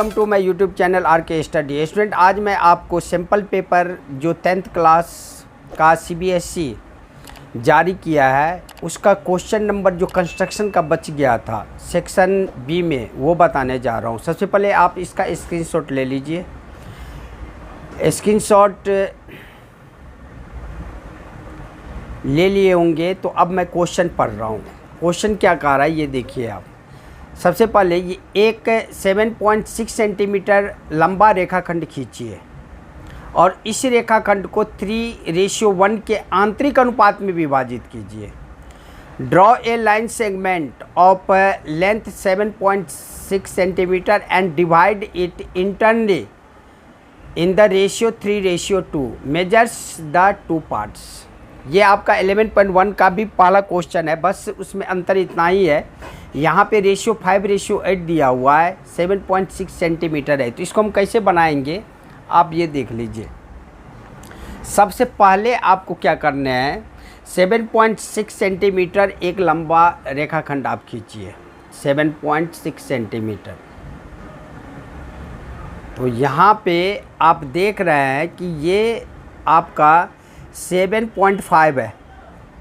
Welcome to my YouTube channel R K study. Student, आज मैं आपको सिंपल पेपर जो 10th क्लास का सीबीएसई जारी किया है उसका क्वेश्चन नंबर जो कंस्ट्रक्शन का बच गया था सेक्शन बी में वो बताने जा रहा हूँ। सबसे पहले आप इसका स्क्रीनशॉट ले लीजिए। स्क्रीनशॉट ले लिए होंगे तो अब मैं क्वेश्चन पढ़ रहा हूँ। क्वेश्चन क्या कह रहा है ये देखिए आप। सबसे पहले ये एक 7.6 सेंटीमीटर लंबा रेखाखंड खींचिए और इस रेखाखंड को 3:1 के आंतरिक अनुपात में विभाजित कीजिए। Draw A line segment of length 7.6 centimetre and divide it internally in the ratio 3:2। Measures the two parts. ये आपका 11.1 का भी पहला क्वेश्चन है, बस उसमें अंतर इतना ही है, यहाँ पे रेशियो 5:8 दिया हुआ है, 7.6 सेंटीमीटर है। तो इसको हम कैसे बनाएंगे आप ये देख लीजिए। सबसे पहले आपको क्या करना है, 7.6 सेंटीमीटर एक लंबा रेखाखंड आप खींचिए, 7.6 सेंटीमीटर। तो यहाँ पे आप देख रहे हैं कि ये आपका 7.5 है,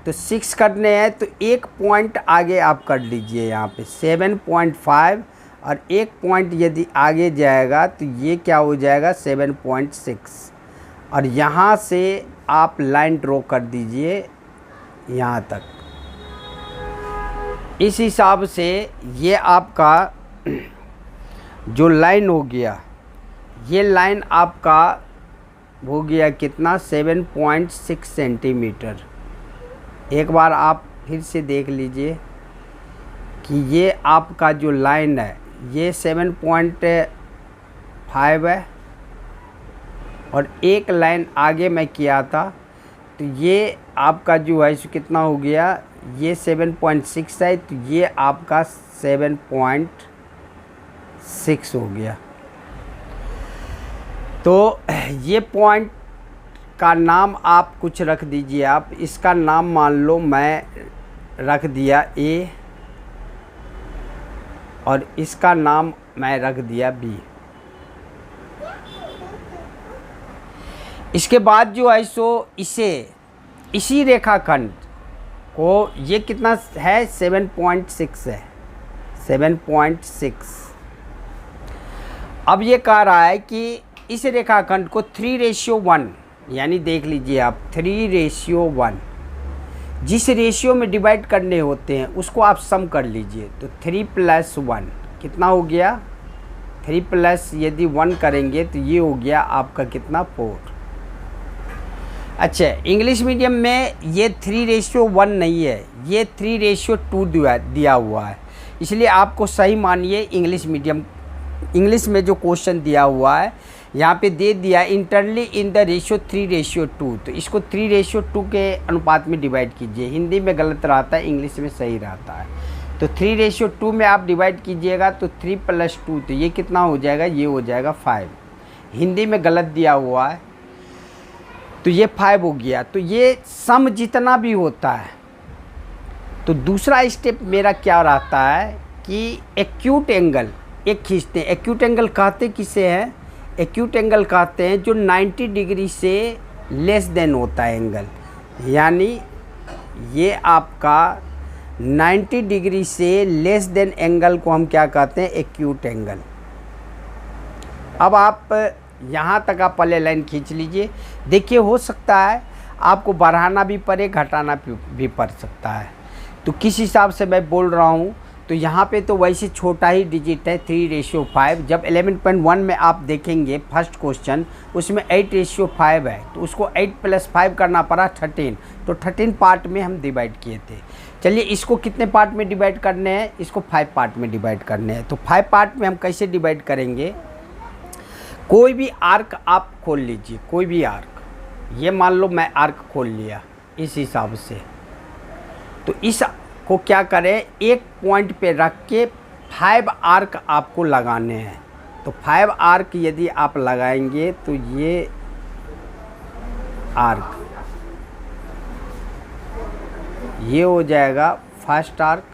तो 6 करने हैं तो एक पॉइंट आगे आप कर लीजिए। यहाँ पे 7.5 और एक पॉइंट यदि आगे जाएगा तो ये क्या हो जाएगा 7.6। और यहाँ से आप लाइन ड्रॉ कर दीजिए यहाँ तक। इस हिसाब से ये आपका जो लाइन हो गया, ये लाइन आपका हो गया कितना 7.6 सेंटीमीटर। एक बार आप फिर से देख लीजिए कि ये आपका जो लाइन है ये 7.5 है और एक लाइन आगे मैं किया था तो ये आपका जो है कितना हो गया, ये 7.6 है तो ये आपका 7.6 हो गया। तो ये पॉइंट का नाम आप कुछ रख दीजिए। आप इसका नाम मान लो मैं रख दिया ए और इसका नाम मैं रख दिया बी। इसके बाद जो है सो इसी रेखाखंड को ये कितना है 7.6 है, 7.6। अब ये कह रहा है कि इस रेखाखंड को 3:1 यानी देख लीजिए आप 3:1 जिस रेशियो में डिवाइड करने होते हैं उसको आप सम कर लीजिए। तो 3 + 1 कितना हो गया, 3 प्लस यदि 1 करेंगे तो ये हो गया आपका कितना 4। अच्छा, इंग्लिश मीडियम में ये 3:1 नहीं है, ये 3:2 दिया हुआ है, इसलिए आपको सही मानिए इंग्लिश मीडियम। इंग्लिश में जो क्वेश्चन दिया हुआ है यहाँ पे दे दिया इंटरनली इन द रेशियो 3:2, तो इसको 3:2 के अनुपात में डिवाइड कीजिए। हिंदी में गलत रहता है, इंग्लिश में सही रहता है। तो 3:2 में आप डिवाइड कीजिएगा तो 3 + 2 तो ये कितना हो जाएगा, ये हो जाएगा 5। हिंदी में गलत दिया हुआ है तो ये 5 हो गया। तो ये सम जितना भी होता है तो दूसरा स्टेप मेरा क्या रहता है कि एक्यूट एंगल एक खींचते हैं। एक्यूट एंगल कहते किसे हैं, एक्यूट एंगल कहते हैं जो 90 डिग्री से लेस देन होता है एंगल, यानी ये आपका 90 डिग्री से लेस देन एंगल को हम क्या कहते हैं, एक्यूट एंगल। अब आप यहाँ तक आप पहले लाइन खींच लीजिए। देखिए हो सकता है आपको बढ़ाना भी पड़े, घटाना भी पड़ सकता है, तो किस हिसाब से मैं बोल रहा हूँ। तो यहाँ पे तो वैसे छोटा ही डिजिट है 3:5। जब 11.1 में आप देखेंगे फर्स्ट क्वेश्चन उसमें 8:5 है, तो उसको 8 + 5 करना पड़ा 13, तो 13 पार्ट में हम डिवाइड किए थे। चलिए इसको कितने पार्ट में डिवाइड करने हैं, इसको 5 पार्ट में डिवाइड करने हैं। तो 5 पार्ट में हम कैसे डिवाइड करेंगे, कोई भी आर्क आप खोल लीजिए, कोई भी आर्क। ये मान लो मैं आर्क खोल लिया इस हिसाब से, तो इस को क्या करें, एक पॉइंट पे रख के 5 आर्क आपको लगाने हैं। तो 5 आर्क यदि आप लगाएंगे तो ये आर्क ये हो जाएगा फर्स्ट आर्क,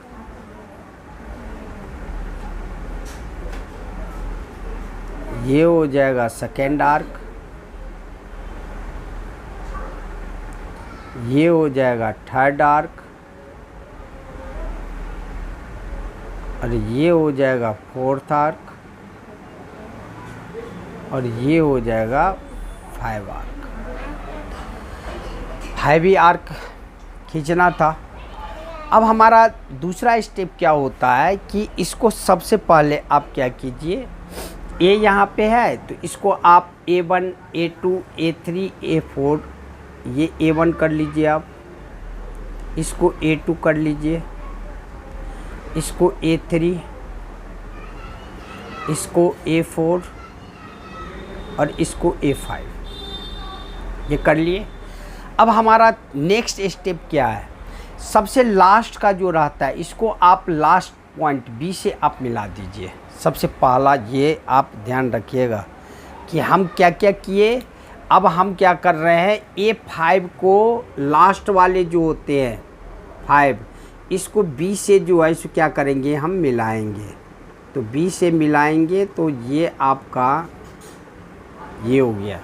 ये हो जाएगा सेकेंड आर्क, ये हो जाएगा थर्ड आर्क, और ये हो जाएगा फोर्थ आर्क, और ये हो जाएगा 5 आर्क। 5 ही आर्क खींचना था। अब हमारा दूसरा स्टेप क्या होता है कि इसको सबसे पहले आप क्या कीजिए, ए यहाँ पे है तो इसको आप A1, A2, A3, A4, ये A1 कर लीजिए, आप इसको A2 कर लीजिए, इसको A3, इसको A4 और इसको A5, ये कर लिए। अब हमारा नेक्स्ट स्टेप क्या है, सबसे लास्ट का जो रहता है इसको आप लास्ट पॉइंट B से आप मिला दीजिए। सबसे पहला ये आप ध्यान रखिएगा कि हम क्या क्या किए। अब हम क्या कर रहे हैं, A5 को लास्ट वाले जो होते हैं 5, इसको B से जो है इसको क्या करेंगे, हम मिलाएंगे। तो B से मिलाएंगे तो ये आपका ये हो गया,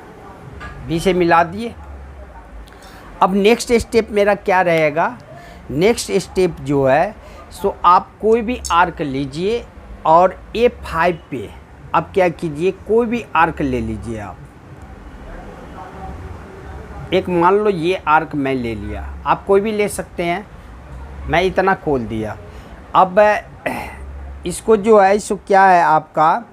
B से मिला दिए। अब नेक्स्ट स्टेप मेरा क्या रहेगा, नेक्स्ट स्टेप जो है सो आप कोई भी आर्क लीजिए और A5 पे अब क्या कीजिए, कोई भी आर्क ले लीजिए आप। एक मान लो ये आर्क मैं ले लिया, आप कोई भी ले सकते हैं, मैं इतना खोल दिया। अब इसको जो है सो क्या है आपका,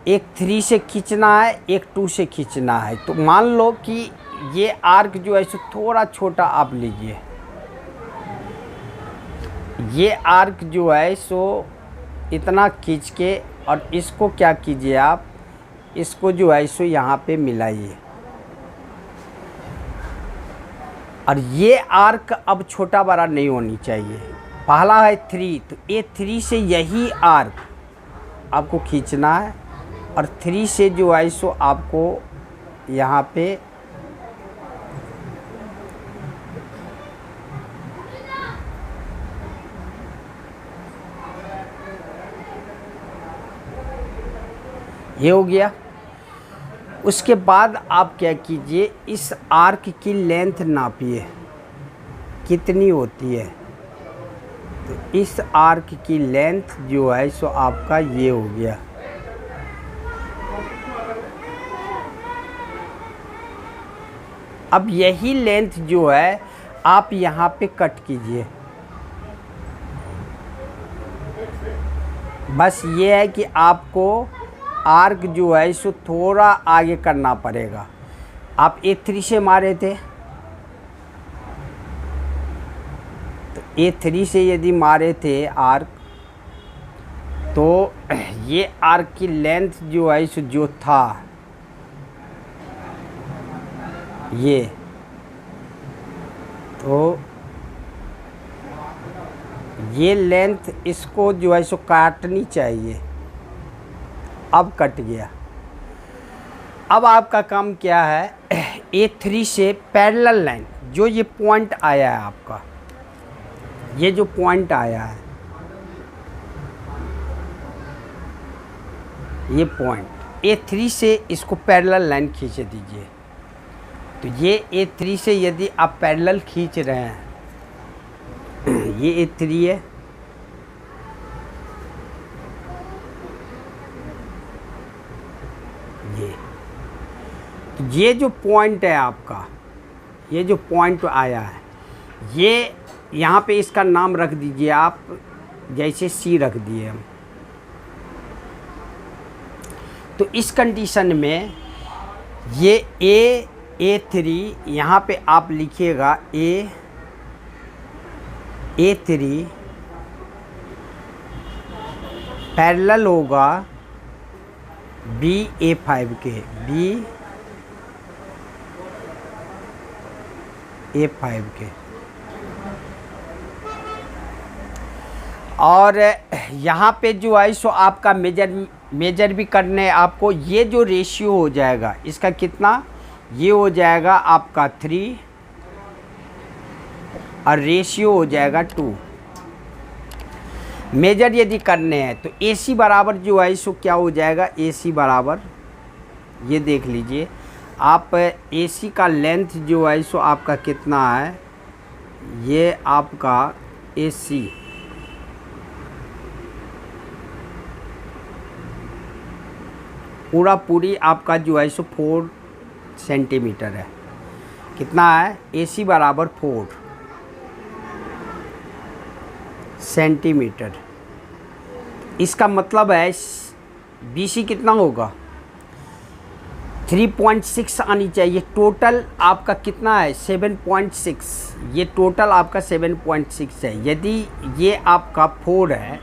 एक 3 से खींचना है, एक 2 से खींचना है। तो मान लो कि ये आर्क जो है सो थोड़ा छोटा आप लीजिए, ये आर्क जो है सो इतना खींच के, और इसको क्या कीजिए आप, इसको जो है सो यहाँ पे मिलाइए। और ये आर्क अब छोटा बड़ा नहीं होनी चाहिए। पहला है 3, तो A3 से यही आर्क आपको खींचना है, और 3 से जो है सो आपको यहाँ पे ये हो गया। उसके बाद आप क्या कीजिए, इस आर्क की लेंथ नापिए कितनी होती है। तो इस आर्क की लेंथ जो है सो आपका ये हो गया। अब यही लेंथ जो है आप यहाँ पे कट कीजिए। बस ये है कि आपको आर्क जो है सो थोड़ा आगे करना पड़ेगा। आप A3 से मारे थे, तो A3 से यदि मारे थे आर्क, तो ये आर्क की लेंथ जो है सो जो था ये, तो ये लेंथ इसको जो है सो काटनी चाहिए। अब कट गया। अब आपका काम क्या है, A3 से पैरेलल लाइन, जो ये पॉइंट आया है आपका, ये जो पॉइंट आया है, ये पॉइंट A3 से इसको पैरेलल लाइन खींच दीजिए। तो ये A3 से यदि आप पैरेलल खींच रहे हैं, ये A3 है, ये जो पॉइंट है आपका, ये जो पॉइंट आया है, ये यहाँ पे इसका नाम रख दीजिए आप, जैसे C रख दिए हम। तो इस कंडीशन में ये A3 यहाँ पे आप लिखिएगा A3 पैरेलल होगा A5 के, A5 के। और यहाँ पे जो है सो आपका मेजर भी करने आपको, ये जो रेशियो हो जाएगा इसका कितना, ये हो जाएगा आपका 3 और रेशियो हो जाएगा 2। मेजर यदि करने हैं तो AC बराबर जो है सो क्या हो जाएगा, AC बराबर ये देख लीजिए आप AC का लेंथ जो है सो आपका कितना है, ये आपका AC पूरी आपका जो है सो 4 सेंटीमीटर है। कितना है, AC बराबर 4 सेंटीमीटर। इसका मतलब है BC कितना होगा, 3.6 आनी चाहिए। टोटल आपका कितना है, 7.6। ये टोटल आपका 7.6 है। यदि ये आपका 4 है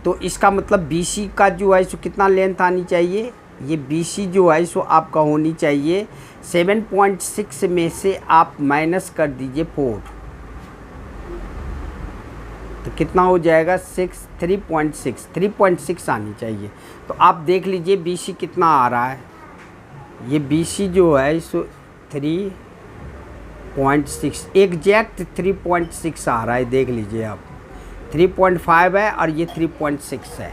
तो इसका मतलब BC का जो है सो कितना लेंथ आनी चाहिए, ये BC जो है सो आपका होनी चाहिए 7.6 में से आप माइनस कर दीजिए 4, तो कितना हो जाएगा 3.6 आनी चाहिए। तो आप देख लीजिए BC कितना आ रहा है, ये BC जो है सो 3.6 एग्जैक्ट 3.6 आ रहा है। देख लीजिए आप 3.5 है और ये 3.6 है,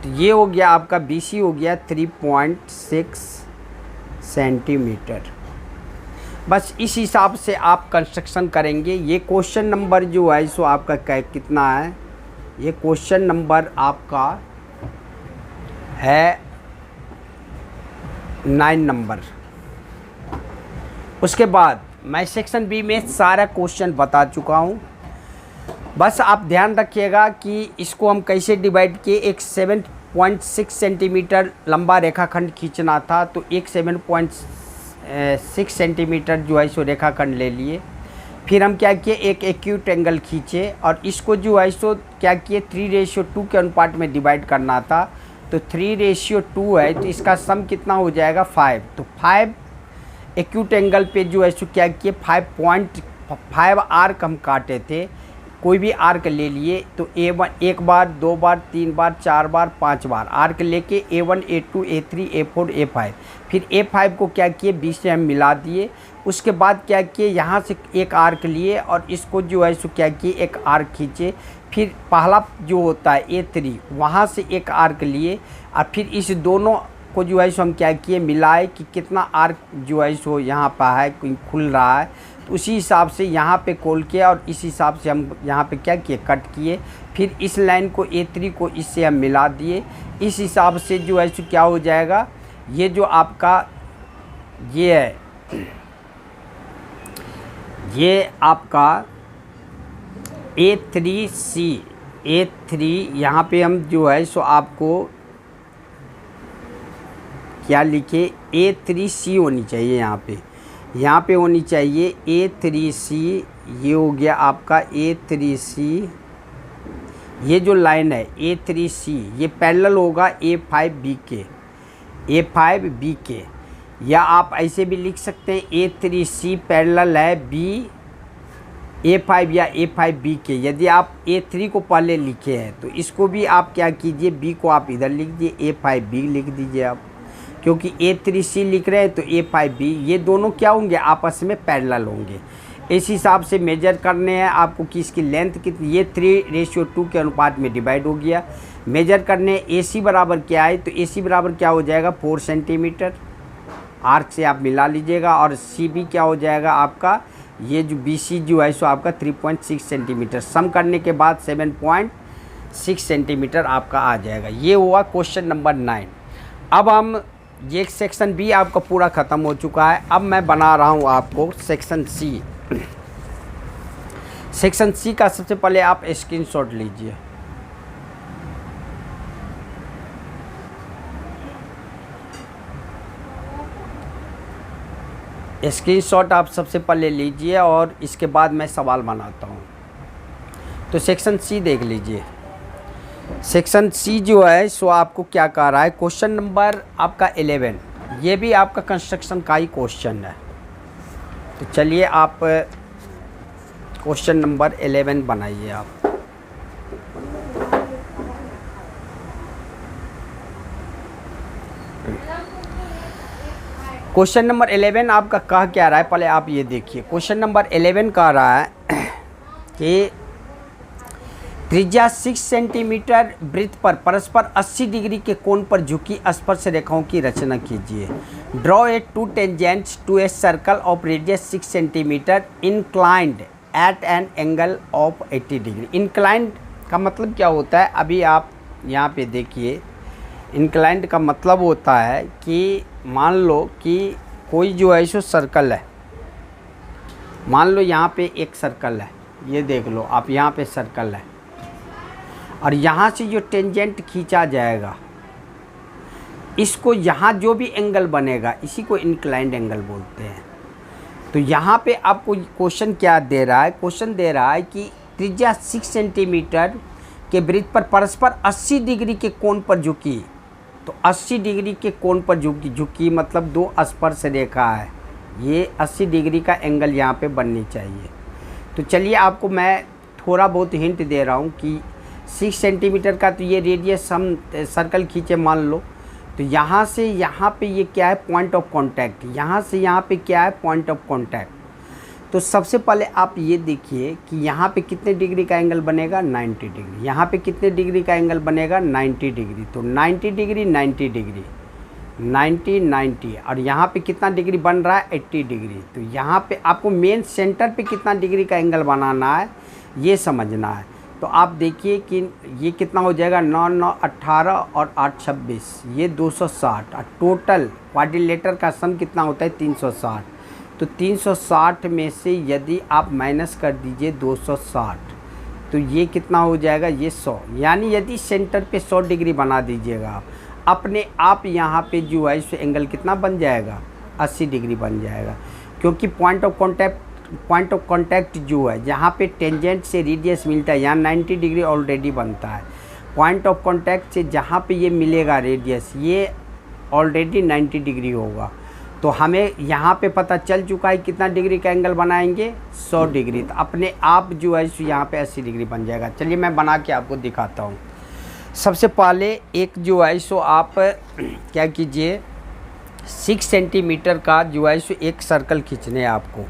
तो ये हो गया आपका BC हो गया 3.6 सेंटीमीटर। बस इस हिसाब से आप कंस्ट्रक्शन करेंगे। ये क्वेश्चन नंबर जो है सो आपका कितना है, ये क्वेश्चन नंबर आपका है 9 नंबर। उसके बाद मैं सेक्शन B में सारा क्वेश्चन बता चुका हूँ। बस आप ध्यान रखिएगा कि इसको हम कैसे डिवाइड किए। एक 7.6 सेंटीमीटर लंबा रेखाखंड खींचना था, तो एक 7.6 सेंटीमीटर जो है सो रेखाखंड ले लिए। फिर हम क्या किए, एक एक्यूट एंगल खींचे और इसको जो है सो क्या किए 3:2 के अनुपात में डिवाइड करना था, तो 3:2 है, तो इसका सम कितना हो जाएगा 5। तो 5 एक्यूट एंगल पे जो है सो क्या किए 5.5 आर्क हम काटे थे। कोई भी आर्क ले लिए तो A1 एक बार, 2 बार, 3 बार, 4 बार, 5 बार आर्क लेके A1 A2 A3 A4 A5, फिर A5 को क्या किए 20 से हम मिला दिए। उसके बाद क्या किए यहाँ से एक आर्क लिए और इसको जो है सो क्या किए एक आर्क खींचे। फिर पहला जो होता है A3 वहाँ से एक आर्क लिए और फिर इस दोनों को जो है सो हम क्या किए मिलाए कि कितना आर्क जो है सो यहाँ पर है खुल रहा है, तो उसी हिसाब से यहाँ पे खोल के और इस हिसाब से हम यहाँ पे क्या किए कट किए। फिर इस लाइन को A3 को इससे हम मिला दिए। इस हिसाब से जो है सो क्या हो जाएगा, ये जो आपका ये है, ये आपका A3 यहाँ पे हम जो है सो आपको क्या लिखे A3C होनी चाहिए। यहाँ पे होनी चाहिए A3C। ये हो गया आपका A3C। ये जो लाइन है A3C ये पैरेलल होगा A5B के, या आप ऐसे भी लिख सकते हैं A3C पैरेलल है A5 या A5B के। यदि आप A3 को पहले लिखे हैं तो इसको भी आप क्या कीजिए B को आप इधर लिख दीजिए, A5B लिख दीजिए आप, क्योंकि A3C लिख रहे हैं तो A5B ये दोनों क्या होंगे आपस में पैरेलल होंगे। इस हिसाब से मेजर करने हैं आपको कि इसकी लेंथ कितनी, ये 3:2 के अनुपात में डिवाइड हो गया। मेजर करने AC बराबर क्या है, तो AC बराबर क्या हो जाएगा 4 सेंटीमीटर। आर्क से आप मिला लीजिएगा और CB क्या हो जाएगा आपका, ये जो BC जो है सो आपका 3.6 सेंटीमीटर। सम करने के बाद 7.6 सेंटीमीटर आपका आ जाएगा। ये हुआ क्वेश्चन नंबर 9। अब हम ये सेक्शन B आपका पूरा ख़त्म हो चुका है। अब मैं बना रहा हूँ आपको सेक्शन C। सेक्शन C का सबसे पहले आप स्क्रीनशॉट लीजिए। स्क्रीनशॉट आप सबसे पहले लीजिए और इसके बाद मैं सवाल बनाता हूँ। तो सेक्शन C देख लीजिए। सेक्शन C जो है सो आपको क्या कह रहा है, क्वेश्चन नंबर आपका 11, ये भी आपका कंस्ट्रक्शन का ही क्वेश्चन है। तो चलिए आप क्वेश्चन नंबर 11 बनाइए आप। क्वेश्चन नंबर 11 आपका कह क्या रहा है, पहले आप ये देखिए। क्वेश्चन नंबर 11 कह रहा है कि त्रिज्या 6 सेंटीमीटर वृत्त पर परस्पर 80 डिग्री के कोण पर झुकी स्पर्श रेखाओं की रचना कीजिए। Draw a two tangents to a circle of radius 6 centimetre inclined at an angle of 80 degree. Inclined का मतलब क्या होता है, अभी आप यहाँ पे देखिए। इंक्लाइंड का मतलब होता है कि मान लो कि कोई जो है सो सर्कल है, मान लो यहाँ पे एक सर्कल है, ये देख लो आप, यहाँ पे सर्कल है और यहाँ से जो टेंजेंट खींचा जाएगा, इसको यहाँ जो भी एंगल बनेगा इसी को इंक्लाइंड एंगल बोलते हैं। तो यहाँ पे आपको क्वेश्चन क्या दे रहा है, क्वेश्चन दे रहा है कि त्रिज्या 6 सेंटीमीटर के वृत्त पर परस्पर 80 डिग्री के कोण पर झुकी। तो 80 डिग्री के कोण पर झुकी मतलब दो स्पर्श रेखा है, ये 80 डिग्री का एंगल यहाँ पे बननी चाहिए। तो चलिए आपको मैं थोड़ा बहुत हिंट दे रहा हूँ कि 6 सेंटीमीटर का तो ये रेडियस हम सर्कल खींचे मान लो, तो यहाँ से यहाँ पे ये क्या है, पॉइंट ऑफ कांटेक्ट। यहाँ से यहाँ पे क्या है, पॉइंट ऑफ कांटेक्ट। तो सबसे पहले आप ये देखिए कि यहाँ पे कितने डिग्री का एंगल बनेगा, 90 डिग्री। यहाँ पे कितने डिग्री का एंगल बनेगा, 90 डिग्री। तो 90 डिग्री 90 डिग्री 90 90 और यहाँ पे कितना डिग्री बन रहा है, 80 डिग्री। तो यहाँ पे आपको मेन सेंटर पे कितना डिग्री का एंगल बनाना है ये समझना है। तो आप देखिए कि ये कितना हो जाएगा, 9 9 18 और 8 26, ये 260 और टोटल क्वाड्रिलेटर का सम कितना होता है, 360। तो 360 में से यदि आप माइनस कर दीजिए 260 तो ये कितना हो जाएगा, ये 100। यानी यदि सेंटर पे 100 डिग्री बना दीजिएगा आप, अपने आप यहाँ पे जो है इस एंगल कितना बन जाएगा, 80 डिग्री बन जाएगा। क्योंकि पॉइंट ऑफ कांटेक्ट जो है जहाँ पे टेंजेंट से रेडियस मिलता है, यहाँ 90 डिग्री ऑलरेडी बनता है। पॉइंट ऑफ कांटेक्ट से जहाँ पे ये मिलेगा रेडियस, ये ऑलरेडी 90 डिग्री होगा। तो हमें यहाँ पे पता चल चुका है कितना डिग्री का एंगल बनाएंगे, 100 डिग्री। तो अपने आप जो है यहाँ पे 80 डिग्री बन जाएगा। चलिए मैं बना के आपको दिखाता हूँ। सबसे पहले एक जो है सो आप क्या कीजिए, 6 सेंटीमीटर का जो है सो एक सर्कल खींचने है आपको।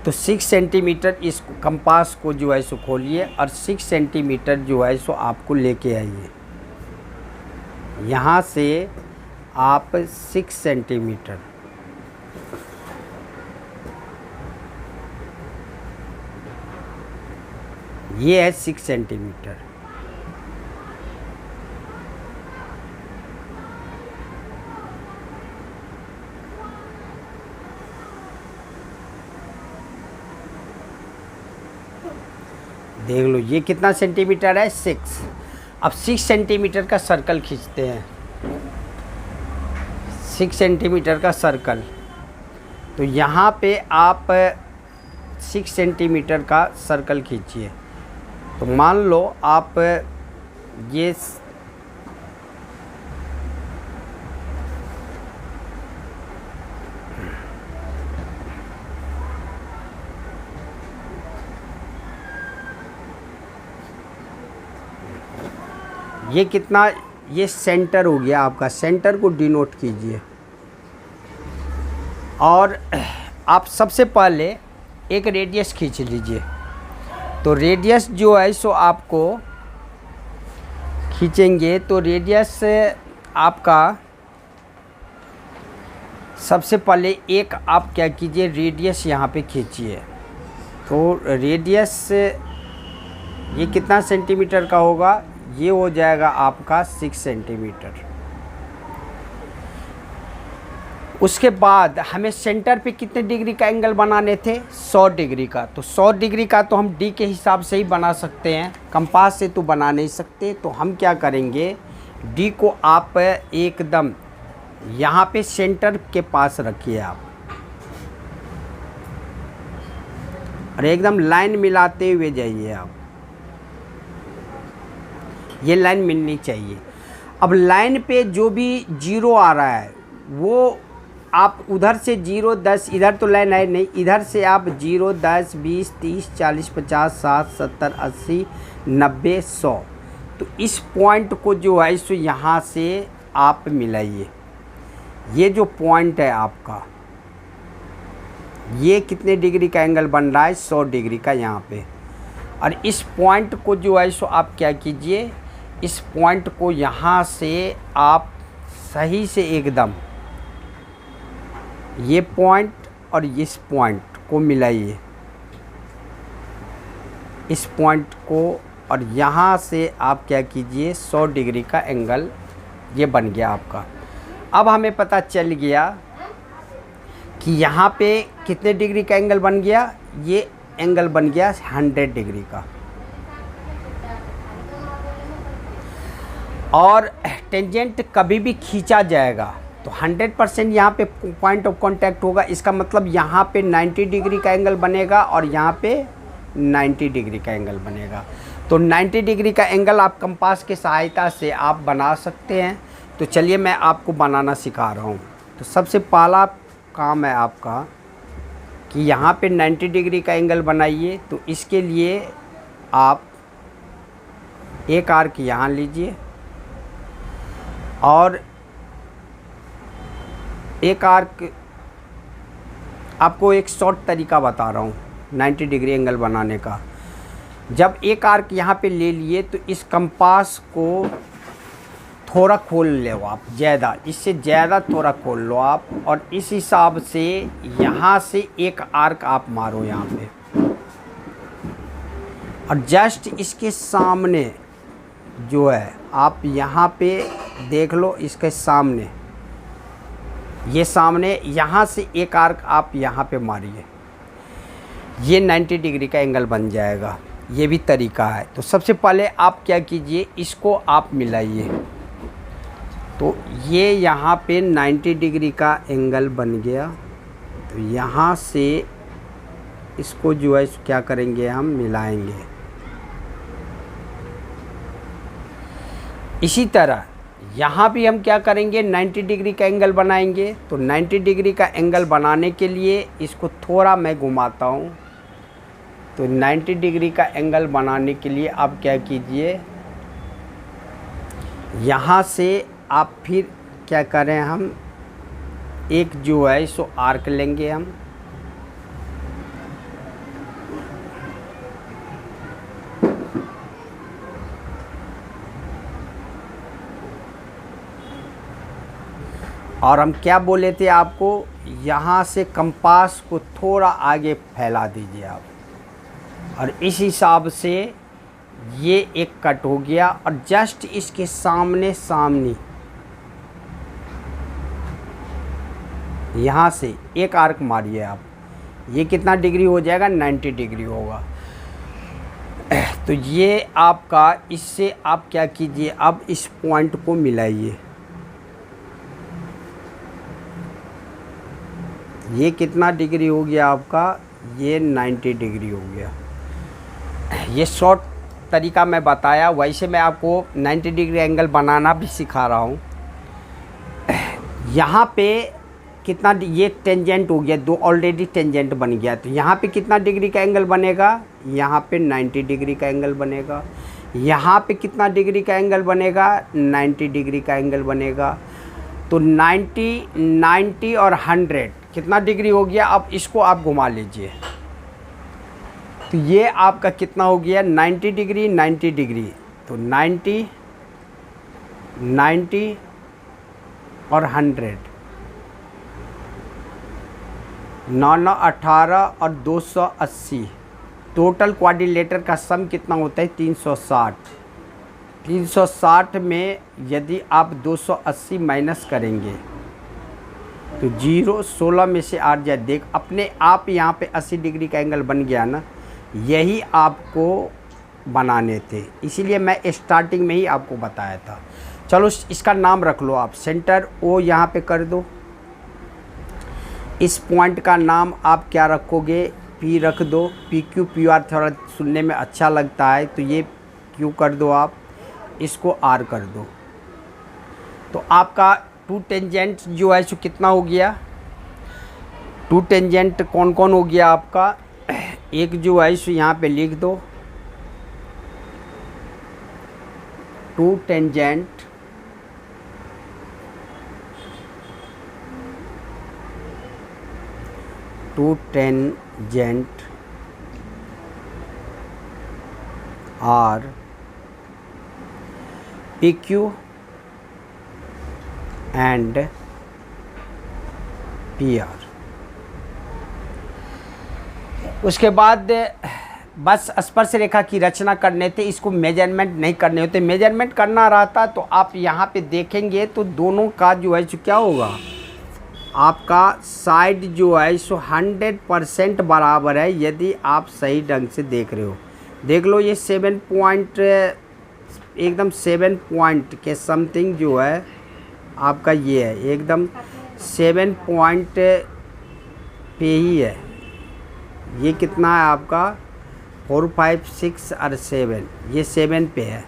तो 6 सेंटीमीटर इस कंपास को जो है सो खोलिए और 6 सेंटीमीटर जो है सो आपको लेके आइए। यहाँ से आप 6 सेंटीमीटर ये है 6 सेंटीमीटर। देख लो ये कितना सेंटीमीटर है, 6। अब 6 सेंटीमीटर का सर्कल खींचते हैं, 6 सेंटीमीटर का सर्कल। तो यहाँ पे आप 6 सेंटीमीटर का सर्कल खींचिए। तो मान लो आप ये कितना, ये सेंटर हो गया आपका, सेंटर को डिनोट कीजिए। और आप सबसे पहले एक रेडियस खींच लीजिए। तो रेडियस जो है सो आपको खींचेंगे, तो रेडियस आपका सबसे पहले एक आप क्या कीजिए, रेडियस यहाँ पे खींचिए। तो रेडियस ये कितना सेंटीमीटर का होगा, ये हो जाएगा आपका 6 सेंटीमीटर। उसके बाद हमें सेंटर पे कितने डिग्री का एंगल बनाने थे, 100 डिग्री का। तो 100 डिग्री का तो हम डी के हिसाब से ही बना सकते हैं, कंपास से तो बना नहीं सकते। तो हम क्या करेंगे, डी को आप एकदम यहाँ पे सेंटर के पास रखिए आप, और एकदम लाइन मिलाते हुए जाइए आप। ये लाइन मिलनी चाहिए। अब लाइन पे जो भी जीरो आ रहा है वो आप उधर से 0 10, इधर तो लाइन है नहीं, इधर से आप 0 10 20 30 40 50 60 70 80 90 100। तो इस पॉइंट को जो है सो यहाँ से आप मिलाइए। ये जो पॉइंट है आपका, ये कितने डिग्री का एंगल बन रहा है, 100 डिग्री का यहाँ पे। और इस पॉइंट को जो है सो आप क्या कीजिए, इस पॉइंट को यहाँ से आप सही से एकदम ये पॉइंट और इस पॉइंट को मिलाइए, इस पॉइंट को, और यहाँ से आप क्या कीजिए 100 डिग्री का एंगल ये बन गया आपका। अब हमें पता चल गया कि यहाँ पे कितने डिग्री का एंगल बन गया, ये एंगल बन गया 100 डिग्री का। और टेंजेंट कभी भी खींचा जाएगा तो 100% यहाँ पे पॉइंट ऑफ कांटेक्ट होगा। इसका मतलब यहाँ पे 90 डिग्री का एंगल बनेगा और यहाँ पे 90 डिग्री का एंगल बनेगा। तो 90 डिग्री का एंगल आप कंपास के सहायता से आप बना सकते हैं। तो चलिए मैं आपको बनाना सिखा रहा हूँ। तो सबसे पहला काम है आपका कि यहाँ पे 90 डिग्री का एंगल बनाइए। तो इसके लिए आप एक आर्क यहाँ लीजिए और एक आर्क, आपको एक शॉर्ट तरीका बता रहा हूँ 90 डिग्री एंगल बनाने का। जब एक आर्क यहाँ पे ले लिए तो इस कंपास को थोड़ा खोल लो आप, ज़्यादा, इससे ज़्यादा थोड़ा खोल लो आप, और इस हिसाब से यहाँ से एक आर्क आप मारो यहाँ पे, और जस्ट इसके सामने जो है आप यहाँ पे देख लो, इसके सामने, ये सामने, यहाँ से एक आर्क आप यहाँ पे मारिए, ये 90 डिग्री का एंगल बन जाएगा। ये भी तरीका है। तो सबसे पहले आप क्या कीजिए, इसको आप मिलाइए। तो ये यहाँ पे 90 डिग्री का एंगल बन गया। तो यहाँ से इसको जो है क्या करेंगे, हम मिलाएंगे। इसी तरह यहाँ भी हम क्या करेंगे, 90 डिग्री का एंगल बनाएंगे। तो 90 डिग्री का एंगल बनाने के लिए इसको थोड़ा मैं घुमाता हूँ। तो 90 डिग्री का एंगल बनाने के लिए आप क्या कीजिए, यहाँ से आप फिर क्या करें, हम एक जो है सो आर्क लेंगे हम, और हम क्या बोले थे आपको, यहाँ से कंपास को थोड़ा आगे फैला दीजिए आप, और इस हिसाब से ये एक कट हो गया। और जस्ट इसके सामने सामने यहाँ से एक आर्क मारिए आप, ये कितना डिग्री हो जाएगा, 90 डिग्री होगा। तो ये आपका, इससे आप क्या कीजिए, अब इस पॉइंट को मिलाइए। ये कितना डिग्री हो गया आपका, ये 90 डिग्री हो गया। ये शॉर्ट तरीका मैं बताया, वैसे मैं आपको 90 डिग्री एंगल बनाना भी सिखा रहा हूँ। यहाँ पे कितना, ये टेंजेंट हो गया, दो ऑलरेडी टेंजेंट बन गया। तो यहाँ पे कितना डिग्री का एंगल बनेगा, यहाँ पे 90 डिग्री का एंगल बनेगा। यहाँ पे कितना डिग्री का एंगल बनेगा, 90 डिग्री का एंगल बनेगा। तो 90 और 100 कितना डिग्री हो गया। अब इसको आप घुमा लीजिए। तो ये आपका कितना हो गया, 90 डिग्री 90 डिग्री। तो 90 और 100, 9 18 और 280, टोटल क्वाड्रिलेटर का सम कितना होता है, 360। 360 में यदि आप 280 माइनस करेंगे तो 0, 16 में से 8 जाए, देख अपने आप यहाँ पे 80 डिग्री का एंगल बन गया ना। यही आपको बनाने थे, इसीलिए मैं स्टार्टिंग में ही आपको बताया था। चलो इसका नाम रख लो आप, सेंटर ओ यहाँ पे कर दो। इस पॉइंट का नाम आप क्या रखोगे, पी रख दो। पी क्यू पी आर थोड़ा सुनने में अच्छा लगता है, तो ये क्यू कर दो आप, इसको आर कर दो। तो आपका टू टेंजेंट जो है सो कितना हो गया, टू टेंजेंट कौन कौन हो गया आपका, एक जो है सो यहाँ पे लिख दो, two tangent are P Q and P R. उसके बाद बस स्पर्श रेखा की रचना करने थे, इसको मेजरमेंट नहीं करने होते। मेजरमेंट करना रहता तो आप यहाँ पे देखेंगे तो दोनों का जो है सो क्या होगा, आपका साइड जो है सो 100% बराबर है, यदि आप सही ढंग से देख रहे हो। देख लो ये 7 पॉइंट, एकदम 7 पॉइंट के समथिंग जो है आपका ये है, एकदम 7 पॉइंट पे ही है। ये कितना है आपका 4 5 6 और 7, ये 7 पे है।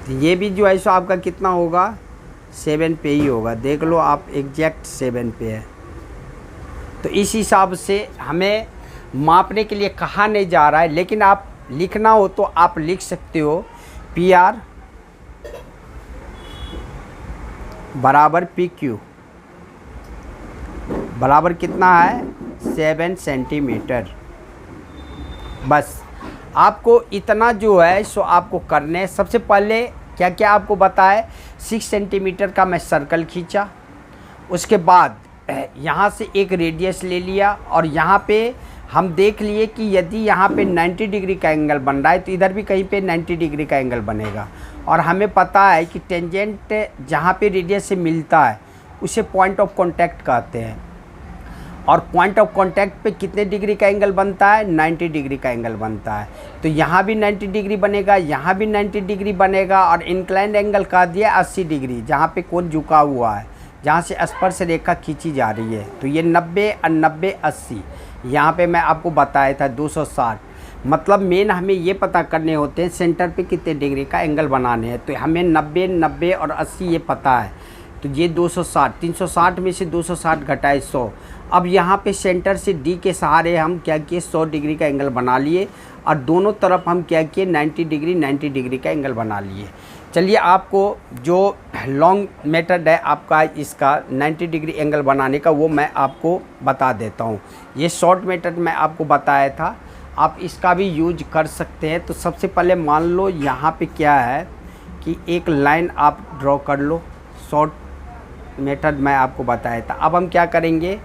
तो ये भी जो है सो आपका कितना होगा 7 पे ही होगा। देख लो आप एग्जैक्ट 7 पे है। तो इस हिसाब से हमें मापने के लिए कहा नहीं जा रहा है, लेकिन आप लिखना हो तो आप लिख सकते हो पी आर बराबर पी क्यू बराबर कितना है 7 सेंटीमीटर। बस आपको इतना जो है सो आपको करने। सबसे पहले क्या क्या आपको बताए, 6 सेंटीमीटर का मैं सर्कल खींचा, उसके बाद यहाँ से एक रेडियस ले लिया और यहाँ पे हम देख लिए कि यदि यहाँ पे 90 डिग्री का एंगल बन रहा है तो इधर भी कहीं पे 90 डिग्री का एंगल बनेगा। और हमें पता है कि टेंजेंट जहाँ पे रेडियस से मिलता है उसे पॉइंट ऑफ कांटेक्ट कहते हैं। और पॉइंट ऑफ कांटेक्ट पे कितने डिग्री का एंगल बनता है, 90 डिग्री का एंगल बनता है। तो यहाँ भी 90 डिग्री बनेगा, यहाँ भी 90 डिग्री बनेगा। और इंक्लाइंड एंगल कह दिया 80 डिग्री, जहाँ पे कोण झुका हुआ है, जहाँ से स्पर्श रेखा खींची जा रही है। तो ये 90 और 90 80, यहाँ पे मैं आपको बताया था 260। मतलब मेन हमें ये पता करने होते हैं सेंटर पे कितने डिग्री का एंगल बनाने हैं। तो हमें 90 90 और 80 ये पता है। तो ये 260, 360 में से 260 घटाए 100। अब यहाँ पे सेंटर से डी के सहारे हम क्या किए 100 डिग्री का एंगल बना लिए और दोनों तरफ हम क्या किए 90 डिग्री का एंगल बना लिए। चलिए आपको जो लॉन्ग मेथड है आपका इसका 90 डिग्री एंगल बनाने का वो मैं आपको बता देता हूँ। ये शॉर्ट मेथड मैं आपको बताया था, आप इसका भी यूज कर सकते हैं। तो सबसे पहले मान लो यहाँ पे क्या है कि एक लाइन आप ड्रॉ कर लो, शॉर्ट मेथड मैं आपको बताया था। अब हम क्या करेंगे,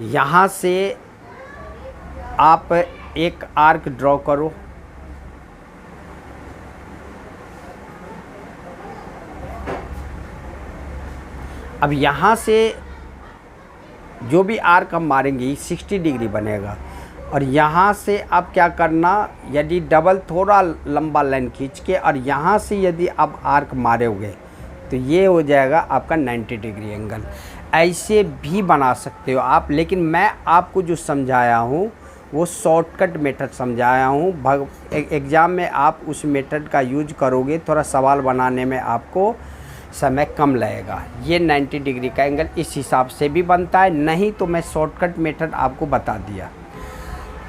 यहाँ से आप एक आर्क ड्रॉ करो, अब यहाँ से जो भी आर्क हम मारेंगे 60 डिग्री बनेगा। और यहाँ से आप क्या करना, यदि डबल थोड़ा लंबा लाइन खींच के और यहाँ से यदि आप आर्क मारोगे तो ये हो जाएगा आपका 90 डिग्री एंगल। ऐसे भी बना सकते हो आप, लेकिन मैं आपको जो समझाया हूँ वो शॉर्टकट मेथड समझाया हूँ। एग्ज़ाम में आप उस मेथड का यूज करोगे, थोड़ा सवाल बनाने में आपको समय कम लगेगा। ये 90 डिग्री का एंगल इस हिसाब से भी बनता है, नहीं तो मैं शॉर्टकट मेथड आपको बता दिया।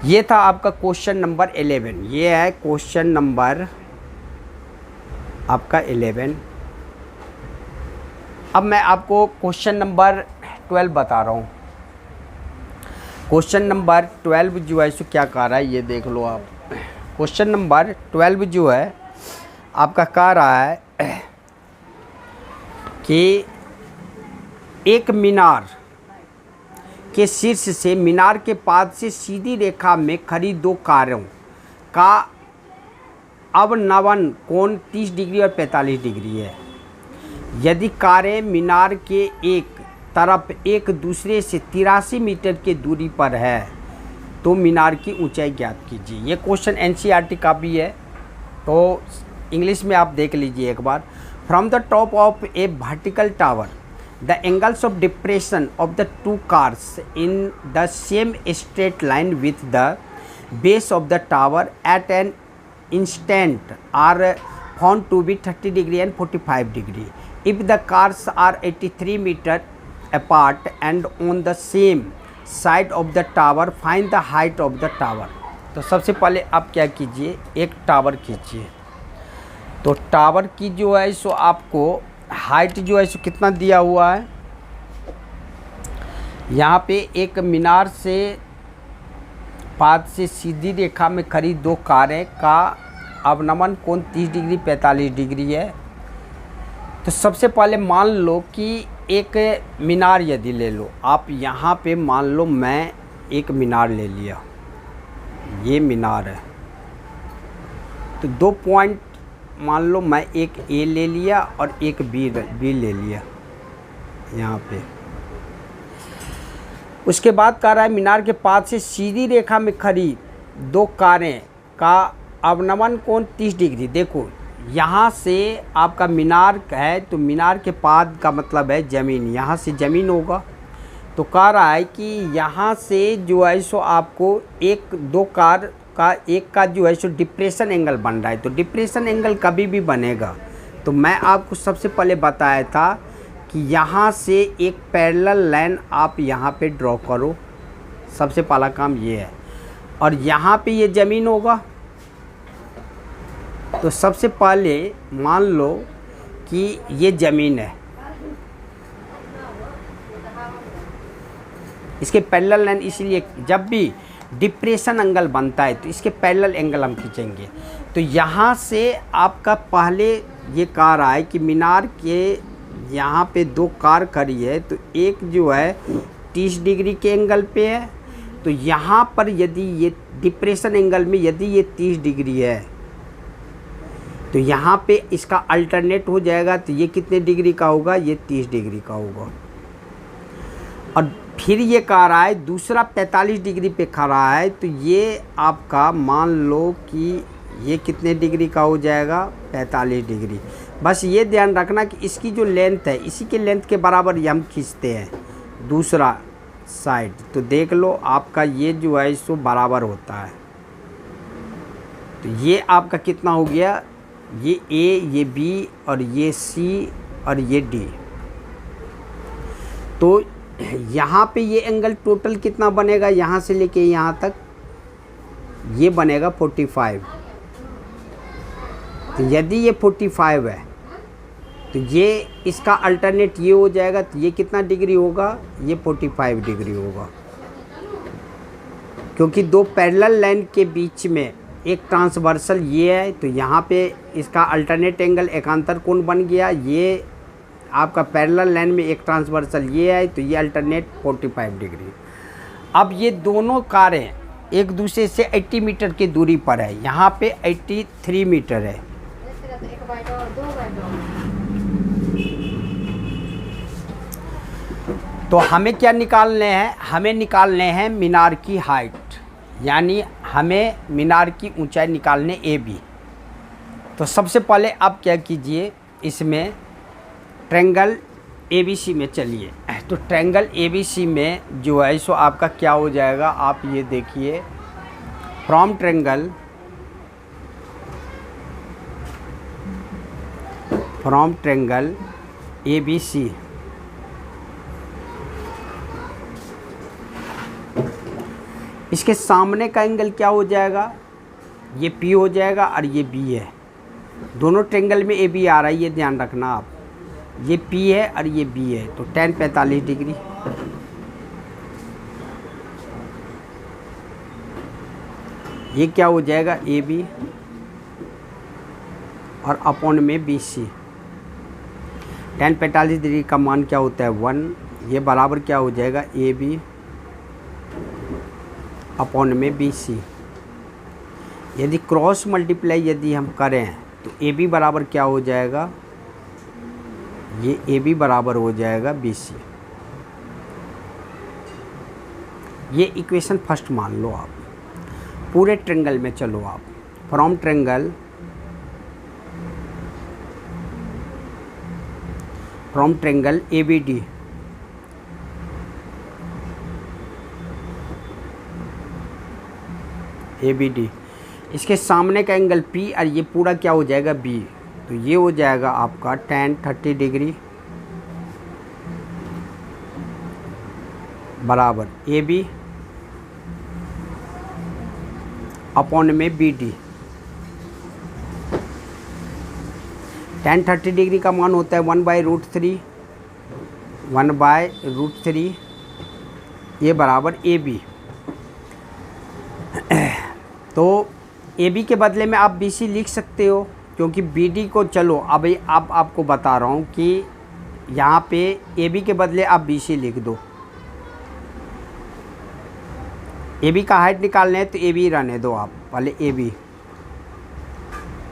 ये था आपका क्वेश्चन नंबर 11। ये है क्वेश्चन नंबर आपका 11। अब मैं आपको क्वेश्चन नंबर 12 बता रहा हूँ। क्वेश्चन नंबर 12 जो है सो क्या कह रहा है ये देख लो आप। क्वेश्चन नंबर 12 जो है आपका कह रहा है कि एक मीनार के शीर्ष से मीनार के पाद से सीधी रेखा में खड़ी दो कारों का अवनवन कोण 30 डिग्री और 45 डिग्री है। यदि कारें मीनार के एक तरफ एक दूसरे से 83 मीटर की दूरी पर है तो मीनार की ऊंचाई ज्ञात कीजिए। ये क्वेश्चन एनसीईआरटी का भी है, तो इंग्लिश में आप देख लीजिए एक बार। From the top of a vertical tower the angles of depression of the two cars in the same straight line with the base of the tower at an instant are found to be 30 degree and 45 degree. If the cars are 83 meter apart and on the same side of the tower, find the height of the tower. तो सबसे पहले आप क्या कीजिए, एक tower खींचिए। तो tower की जो है सो आपको हाइट जो है सो कितना दिया हुआ है, यहाँ पे एक मीनार से पाद से सीधी रेखा में खड़ी दो कारें का अवनमन कोण 30 डिग्री 45 डिग्री है। तो सबसे पहले मान लो कि एक मीनार यदि ले लो आप, यहाँ पे मान लो मैं एक मीनार ले लिया, ये मीनार है, तो 2 पॉइंट मान लो मैं एक ए ले लिया और एक बी ले लिया यहाँ पे। उसके बाद कह रहा है मीनार के पास से सीधी रेखा में खड़ी दो कारें का अवनमन कोण 30 डिग्री। देखो यहाँ से आपका मीनार है, तो मीनार के पाद का मतलब है ज़मीन, यहाँ से ज़मीन होगा। तो कह रहा है कि यहाँ से जो है सो आपको एक दो कार का एक का जो है सो डिप्रेशन एंगल बन रहा है। तो डिप्रेशन एंगल कभी भी बनेगा, तो मैं आपको सबसे पहले बताया था कि यहाँ से एक पैरेलल लाइन आप यहाँ पे ड्रॉ करो, सबसे पहला काम ये है। और यहाँ पे ये ज़मीन होगा, तो सबसे पहले मान लो कि ये ज़मीन है, इसके पैरेलल लाइन, इसलिए जब भी डिप्रेशन एंगल बनता है तो इसके पैरेलल एंगल हम खींचेंगे। तो यहाँ से आपका पहले ये कह रहा है कि मीनार के यहाँ पे दो कार खड़ी है, तो एक जो है 30 डिग्री के एंगल पे है। तो यहाँ पर यदि ये डिप्रेशन एंगल में यदि ये 30 डिग्री है, तो यहाँ पे इसका अल्टरनेट हो जाएगा, तो ये कितने डिग्री का होगा, ये 30 डिग्री का होगा। और फिर ये कह रहा है दूसरा 45 डिग्री पे खड़ा है, तो ये आपका मान लो कि ये कितने डिग्री का हो जाएगा, 45 डिग्री। बस ये ध्यान रखना कि इसकी जो लेंथ है इसी के लेंथ के बराबर ये हम खींचते हैं दूसरा साइड। तो देख लो आपका ये जो है इसको बराबर होता है। तो ये आपका कितना हो गया, ये ए, ये बी और ये सी और ये डी। तो यहाँ पे ये एंगल टोटल कितना बनेगा, यहाँ से लेके यहाँ तक ये बनेगा 45। तो यदि ये 45 है तो ये इसका अल्टरनेट ये हो जाएगा, तो ये कितना डिग्री होगा, ये 45 डिग्री होगा। क्योंकि दो पैरेलल लाइन के बीच में एक ट्रांसवर्सल ये है, तो यहाँ पे इसका अल्टरनेट एंगल एकांतर कोण बन गया। ये आपका पैरेलल लाइन में एक ट्रांसवर्सल ये है, तो ये अल्टरनेट 45 डिग्री। अब ये दोनों कारें एक दूसरे से 80 मीटर की दूरी पर है, यहाँ पे 83 मीटर है। तो हमें क्या निकालने हैं, हमें निकालने हैं मीनार की हाइट, यानी हमें मीनार की ऊंचाई निकालने ए बी। तो सबसे पहले आप क्या कीजिए, इसमें ट्रायंगल ABC में चलिए। तो ट्रायंगल ABC में जो है सो आपका क्या हो जाएगा, आप ये देखिए, फ्रॉम ट्रायंगल ABC इसके सामने का एंगल क्या हो जाएगा, ये P हो जाएगा और ये B है। दोनों ट्रायंगल में AB आ रहा है, ये ध्यान रखना आप, ये P है और ये B है, तो tan 45 डिग्री। ये क्या हो जाएगा, AB और अपॉन में BC। tan 45 डिग्री का मान क्या होता है, 1। ये बराबर क्या हो जाएगा, AB अपॉन में BC। यदि क्रॉस मल्टीप्लाई यदि हम करें तो AB बराबर क्या हो जाएगा, ये AB बराबर हो जाएगा BC। ये इक्वेशन फर्स्ट मान लो आप। पूरे ट्रायंगल में चलो आप, फ्रॉम ट्रायंगल ABD इसके सामने का एंगल P और ये पूरा क्या हो जाएगा, B। तो ये हो जाएगा आपका tan 30 डिग्री बराबर AB अपॉन में BD। tan 30 डिग्री का मान होता है 1/√3, 1/√3, ये बराबर AB। तो ए बी के बदले में आप बी सी लिख सकते हो, क्योंकि बी डी को, चलो अभी अब आपको बता रहा हूँ कि यहाँ पे ए बी के बदले आप बी सी लिख दो। ए बी का हाइट निकालना है तो ए बी रहने दो आप, पहले ए बी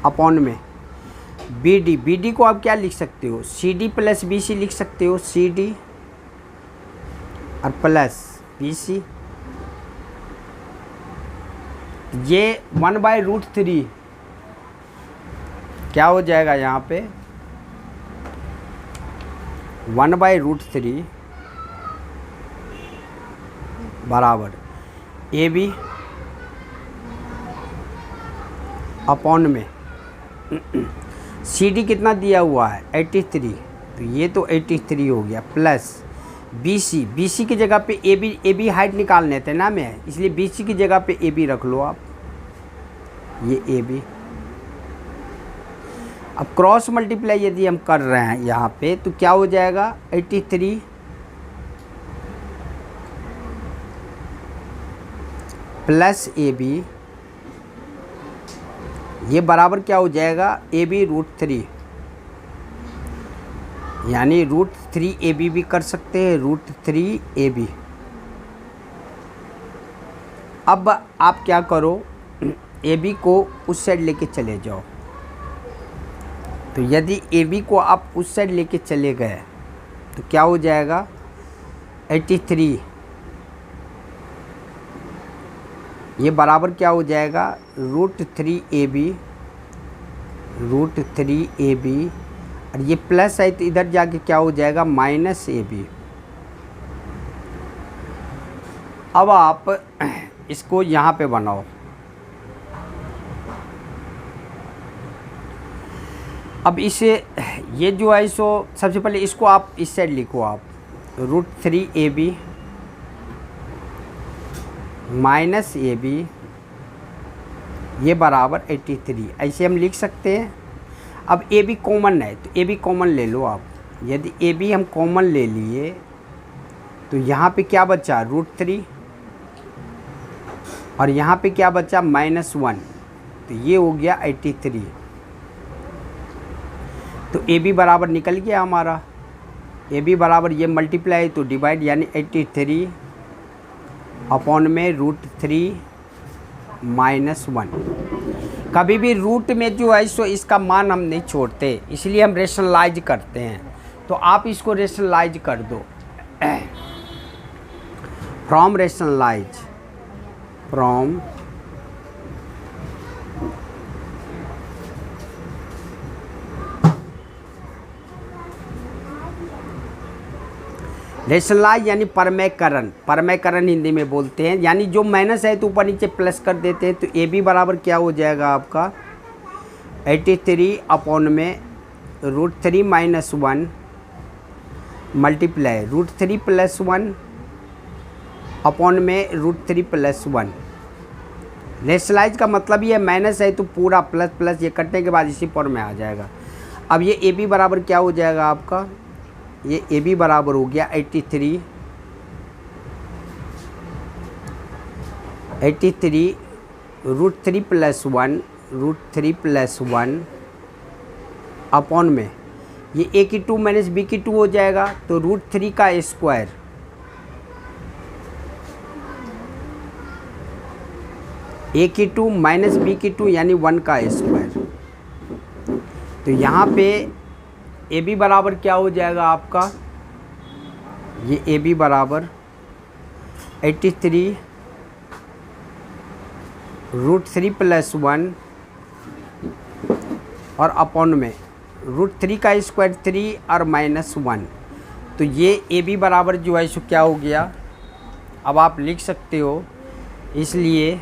अपॉन में बी डी। बी डी को आप क्या लिख सकते हो, C D plus B C लिख सकते हो, सी डी और प्लस बी सी। ये 1/√3 क्या हो जाएगा यहाँ पे, 1/√3 बराबर ए बी अपॉन में सी डी कितना दिया हुआ है 83, तो ये तो 83 हो गया, प्लस बी सी की जगह पे ए बी हाइट निकालने थे ना मैं, इसलिए बी सी की जगह पे ए बी रख लो आप, ये ए बी। अब क्रॉस मल्टीप्लाई यदि हम कर रहे हैं यहाँ पे तो क्या हो जाएगा 83 प्लस ए बी, ये बराबर क्या हो जाएगा ए बी √3, यानी √3 ए बी भी कर सकते हैं, √3 ए बी। अब आप क्या करो, ए बी को उस साइड लेके चले जाओ। तो यदि ए बी को आप उस साइड लेके चले गए तो क्या हो जाएगा 83, ये बराबर क्या हो जाएगा √3 ए बी, √3 ए बी, और ये प्लस है तो इधर जाके क्या हो जाएगा माइनस ए बी। अब आप इसको यहाँ पे बनाओ। अब इसे ये जो है सो सबसे पहले इसको आप इस साइड लिखो आप, √3 A B minus A B, ये बराबर 83, ऐसे हम लिख सकते हैं। अब ए बी कॉमन है तो ए बी कॉमन ले लो आप, यदि ए बी हम कॉमन ले लिए तो यहाँ पे क्या बचा √3 और यहाँ पे क्या बचा -1, तो ये हो गया 83। तो ए बी बराबर निकल गया हमारा, ए बी बराबर ये मल्टीप्लाई तो डिवाइड, यानी 83 अपॉन में √3 -1। कभी भी रूट में जो है सो इसका मान हम नहीं छोड़ते, इसलिए हम रेशनलाइज करते हैं। तो आप इसको रेशनलाइज कर दो, फ्रॉम रेशनलाइज, फ्रॉम रेशनलाइज यानी परमेयकरण, परमेयकरण हिंदी में बोलते हैं, यानी जो माइनस है तो ऊपर नीचे प्लस कर देते हैं। तो ए बी बराबर क्या हो जाएगा आपका 83 अपॉन में √3 -1 मल्टीप्लाई √3 + 1 अपॉन में √3 + 1। रेशनलाइज का मतलब ये माइनस है तो पूरा प्लस प्लस ये कटने के बाद इसी फॉर्म में आ जाएगा। अब ये ए बी बराबर क्या हो जाएगा आपका, ये ए बी बराबर हो गया 83 √3 + 1 अपॉन में ये ए की 2 माइनस बी की 2 हो जाएगा, तो √3 का स्क्वायर, ए की 2 माइनस बी की 2 यानी 1 का स्क्वायर। तो यहाँ पे ए बी बराबर क्या हो जाएगा आपका, ये ए बी बराबर 83 √3 + 1 और अपॉन में √3 का स्क्वायर 3 और -1। तो ये ए बी बराबर जो है सो क्या हो गया, अब आप लिख सकते हो। इसलिए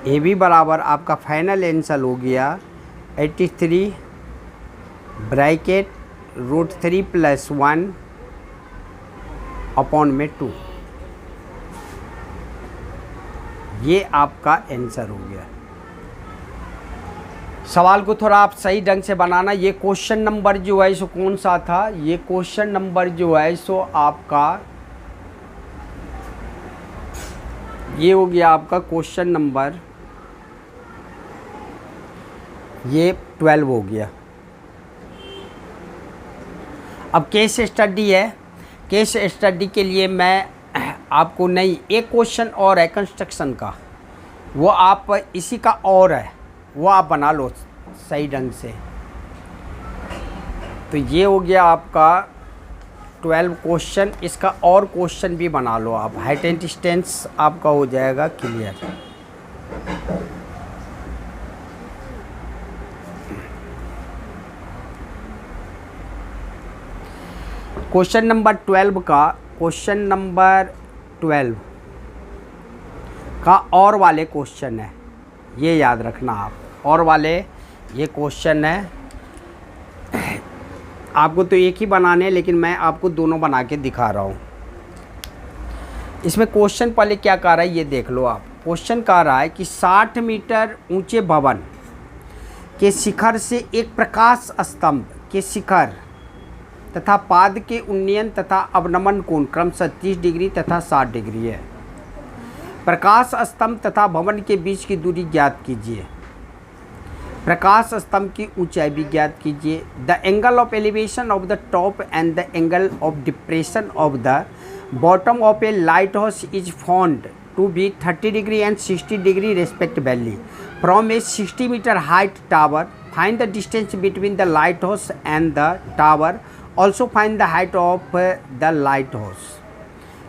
ए बी बराबर आपका फाइनल आंसर हो गया 83 ब्रैकेट √3 + 1 अपॉन में 2, ये आपका आंसर हो गया। सवाल को थोड़ा आप सही ढंग से बनाना। ये क्वेश्चन नंबर जो है सो कौन सा था, ये क्वेश्चन नंबर जो है सो आपका ये हो गया आपका क्वेश्चन नंबर, ये 12 हो गया। अब केस स्टडी है। केस स्टडी के लिए मैं आपको नहीं, एक क्वेश्चन और है कंस्ट्रक्शन का, वो आप इसी का और है, वो आप बना लो सही ढंग से। तो ये हो गया आपका 12 क्वेश्चन, इसका और क्वेश्चन भी बना लो आप, हाइट एंड डिस्टेंस आपका हो जाएगा क्लियर। क्वेश्चन नंबर 12 का, क्वेश्चन नंबर 12 का और वाले क्वेश्चन है, ये याद रखना आप, और वाले ये क्वेश्चन है। आपको तो एक ही बनाने हैं, लेकिन मैं आपको दोनों बना के दिखा रहा हूँ। इसमें क्वेश्चन पहले क्या कह रहा है ये देख लो आप। क्वेश्चन कह रहा है कि 60 मीटर ऊंचे भवन के शिखर से एक प्रकाश स्तंभ के शिखर तथा पाद के उन्नयन तथा अवनमन कोण क्रमशः 30 डिग्री तथा 60 डिग्री है। प्रकाश स्तंभ तथा भवन के बीच की दूरी ज्ञात कीजिए। प्रकाश स्तंभ की ऊंचाई भी ज्ञात कीजिए। The angle of elevation of the top and the angle of depression of the bottom of a lighthouse is found to be 30 degree and 60 degree respectively from a 60 metre height tower. Find the distance between the lighthouse and the tower. Also find the height of the lighthouse.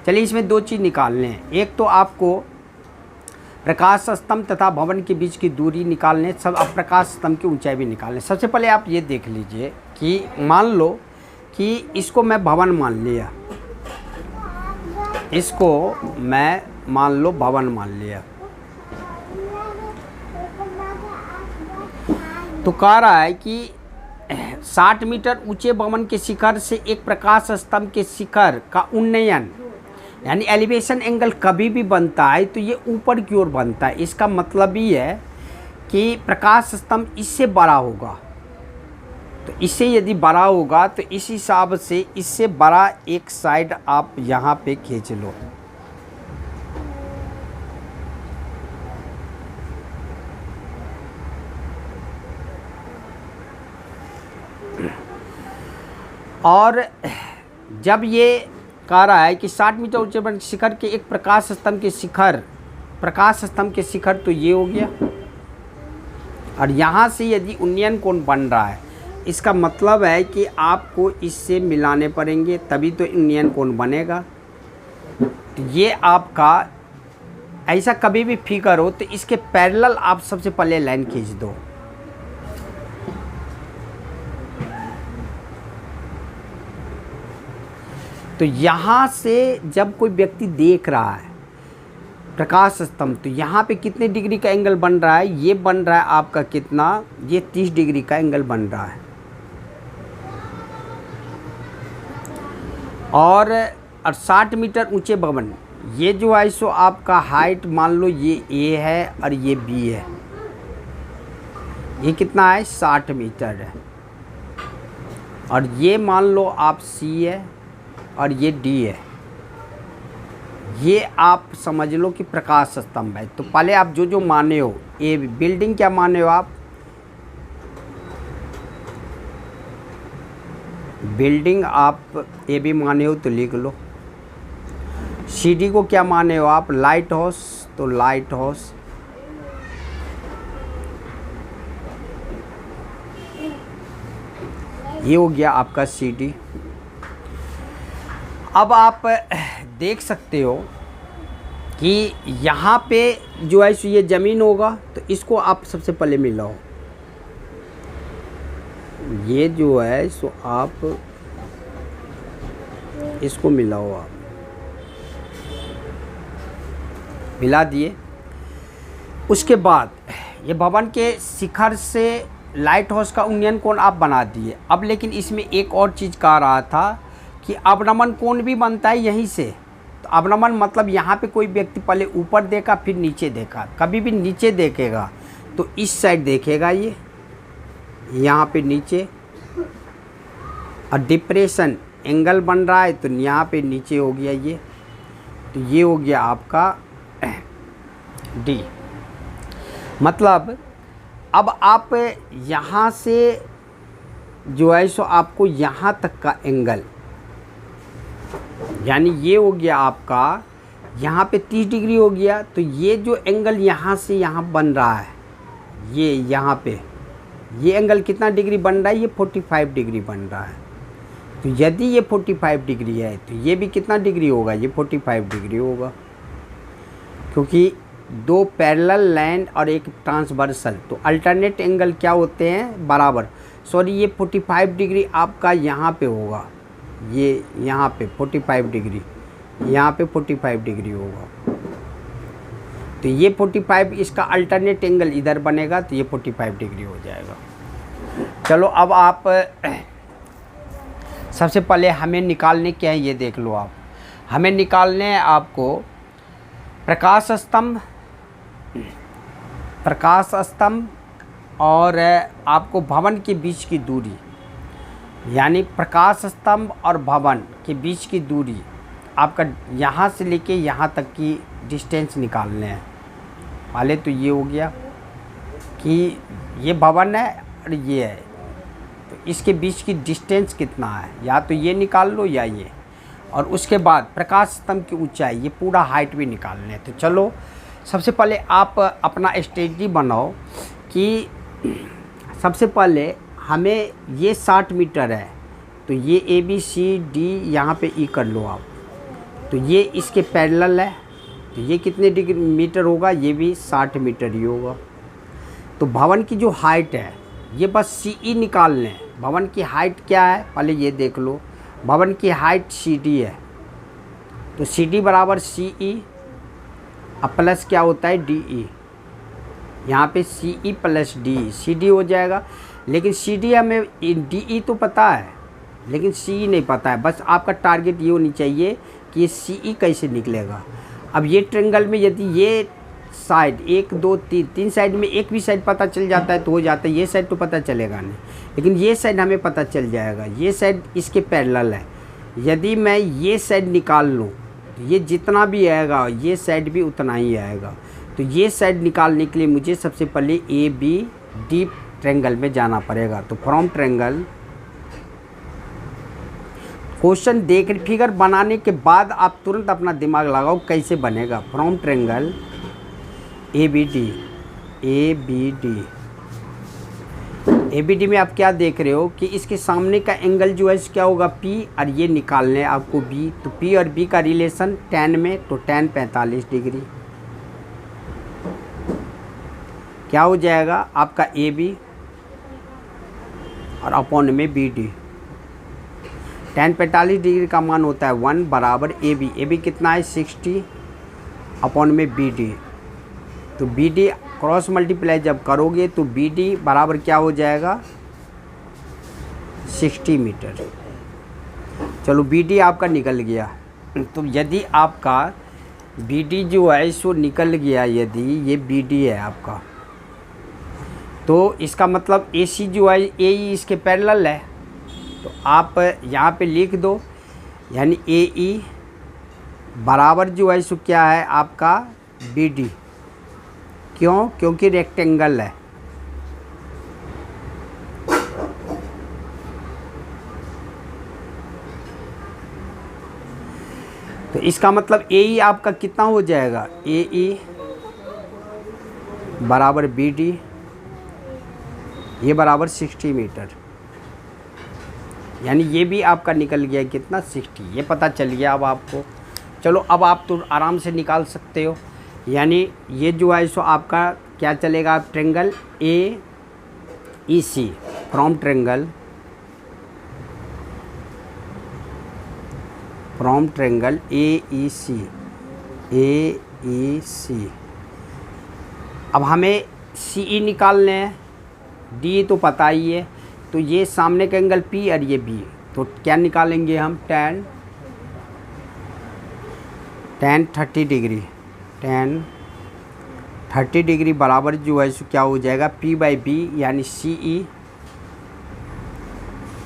चलिए इसमें दो चीज़ निकालने हैं। एक तो आपको प्रकाश स्तंभ तथा भवन के बीच की दूरी निकालने, सब अब प्रकाश स्तंभ की ऊंचाई भी निकालने। सबसे पहले आप ये देख लीजिए कि मान लो कि इसको मैं भवन मान लिया, इसको मैं मान लो भवन मान लिया, तो कह रहा है कि 60 मीटर ऊंचे भवन के शिखर से एक प्रकाश स्तंभ के शिखर का उन्नयन यानी एलिवेशन एंगल कभी भी बनता है तो ये ऊपर की ओर बनता है। इसका मतलब ये है कि प्रकाश स्तंभ इससे बड़ा होगा, तो इससे यदि बड़ा होगा तो इस हिसाब से इससे बड़ा एक साइड आप यहाँ पे खींच लो। और जब ये कह रहा है कि 60 मीटर ऊंचे शिखर के एक प्रकाश स्तंभ के शिखर तो ये हो गया, और यहाँ से यदि उन्नयन कोण बन रहा है, इसका मतलब है कि आपको इससे मिलाने पड़ेंगे तभी तो उन्नयन कोण बनेगा। तो ये आपका ऐसा कभी भी फिगर हो तो इसके पैरेलल आप सबसे पहले लाइन खींच दो। तो यहाँ से जब कोई व्यक्ति देख रहा है प्रकाश स्तंभ, तो यहाँ पे कितने डिग्री का एंगल बन रहा है, ये बन रहा है आपका कितना, ये 30 डिग्री का एंगल बन रहा है। और 60 मीटर ऊंचे भवन, ये जो है सो आपका हाइट मान लो ये A है और ये B है, ये कितना है 60 मीटर है, और ये मान लो आप C है और ये D है। ये आप समझ लो कि प्रकाश स्तंभ है। तो पहले आप जो जो माने हो, ये बिल्डिंग क्या माने हो आप, बिल्डिंग आप ए भी माने हो तो लिख लो। CD को क्या माने हो आप, लाइट हाउस, तो लाइट हाउस। ये हो गया आपका CD। अब आप देख सकते हो कि यहाँ पे जो है सो ये ज़मीन होगा, तो इसको आप सबसे पहले मिलाओ। ये जो है सो आप इसको मिलाओ, आप मिला दिए। उसके बाद ये भवन के शिखर से लाइट हाउस का उन्नयन कोण आप बना दिए। अब लेकिन इसमें एक और चीज़ कह रहा था कि अवनमन कोण भी बनता है यहीं से। तो अवनमन मतलब यहाँ पे कोई व्यक्ति पहले ऊपर देखा फिर नीचे देखा, कभी भी नीचे देखेगा तो इस साइड देखेगा, ये यहाँ पे नीचे, और डिप्रेशन एंगल बन रहा है तो यहाँ पे नीचे हो गया ये। तो ये हो गया आपका डी। मतलब अब आप यहाँ से जो है सो आपको यहाँ तक का एंगल, यानी ये हो गया आपका यहाँ पे 30 डिग्री हो गया, तो ये जो एंगल यहाँ से यहाँ बन रहा है, ये यहाँ पे ये एंगल कितना डिग्री बन रहा है, ये 45 डिग्री बन रहा है। तो यदि ये 45 डिग्री है तो ये भी कितना डिग्री होगा, ये 45 डिग्री होगा, क्योंकि दो पैरेलल लाइन और एक ट्रांसवर्सल, तो अल्टरनेट एंगल क्या होते हैं, बराबर। सॉरी, ये 45 डिग्री आपका यहाँ पे होगा, ये यहाँ पे 45 डिग्री, यहाँ पे 45 डिग्री होगा, तो ये 45 इसका अल्टरनेट एंगल इधर बनेगा, तो ये 45 डिग्री हो जाएगा। चलो अब आप सबसे पहले हमें निकालने क्या है ये देख लो आप। हमें निकालने हैं आपको प्रकाश स्तंभ और आपको भवन के बीच की दूरी, यानी प्रकाश स्तंभ और भवन के बीच की दूरी आपका यहाँ से लेके यहाँ तक की डिस्टेंस निकालने हैं। पहले तो ये हो गया कि ये भवन है और ये है, तो इसके बीच की डिस्टेंस कितना है, या तो ये निकाल लो या ये। और उसके बाद प्रकाश स्तंभ की ऊंचाई, ये पूरा हाइट भी निकालने हैं। तो चलो सबसे पहले आप अपना स्ट्रेटजी बनाओ कि सबसे पहले हमें ये 60 मीटर है, तो ये ABCD यहाँ पे ई कर लो आप, तो ये इसके पैरेलल है, तो ये कितने डिग्री मीटर होगा, ये भी 60 मीटर ही होगा। तो भवन की जो हाइट है ये बस CE निकाल लें। भवन की हाइट क्या है पहले ये देख लो, भवन की हाइट CD है, तो CD बराबर CE अब प्लस क्या होता है DE, यहाँ पे CE प्लस DE, CD हो जाएगा। लेकिन CD हमें DE तो पता है लेकिन CE नहीं पता है, बस आपका टारगेट ये होनी चाहिए कि ये CE कैसे निकलेगा। अब ये ट्रायंगल में यदि ये साइड 1 2 3 साइड में एक भी साइड पता चल जाता है तो हो जाता है, ये साइड तो पता चलेगा नहीं, लेकिन ये साइड हमें पता चल जाएगा, ये साइड इसके पैरेलल है। यदि मैं ये साइड निकाल लूँ तो ये जितना भी आएगा ये साइड भी उतना ही आएगा। तो ये साइड निकालने के लिए मुझे सबसे पहले ABD ट्रायंगल में जाना पड़ेगा। तो फ्रॉम ट्रायंगल, क्वेश्चन देख फिगर बनाने के बाद आप तुरंत अपना दिमाग लगाओ कैसे बनेगा। फ्रॉम ट्रायंगल ABD में आप क्या देख रहे हो कि इसके सामने का एंगल जो है क्या होगा P, और ये निकालने है आपको B। तो P और B का रिलेशन tan में, तो tan 45 डिग्री क्या हो जाएगा आपका AB और अपॉन में BD। tan 45 डिग्री का मान होता है 1 बराबर AB कितना है 60 अपॉन में BD। तो BD क्रॉस मल्टीप्लाई जब करोगे तो BD बराबर क्या हो जाएगा 60 मीटर। चलो BD आपका निकल गया। तो यदि आपका BD जो है सो निकल गया, यदि ये BD है आपका, तो इसका मतलब AC जो है AE इसके पैरेलल है, तो आप यहाँ पे लिख दो, यानी AE बराबर जो है सो क्या है आपका BD। क्यों? क्योंकि रेक्टेंगल है। तो इसका मतलब AE आपका कितना हो जाएगा, AE बराबर BD, ये बराबर 60 मीटर, यानी ये भी आपका निकल गया कितना 60, ये पता चल गया अब आपको। चलो अब आप तो आराम से निकाल सकते हो, यानी ये जो है सो आपका क्या चलेगा, triangle AEC, from triangle AEC अब हमें CE निकालने हैं, D तो पता ही है, तो ये सामने का एंगल P और ये B, तो क्या निकालेंगे हम tan 30 डिग्री, tan 30 डिग्री बराबर जो है सो क्या हो जाएगा P/B, यानी CE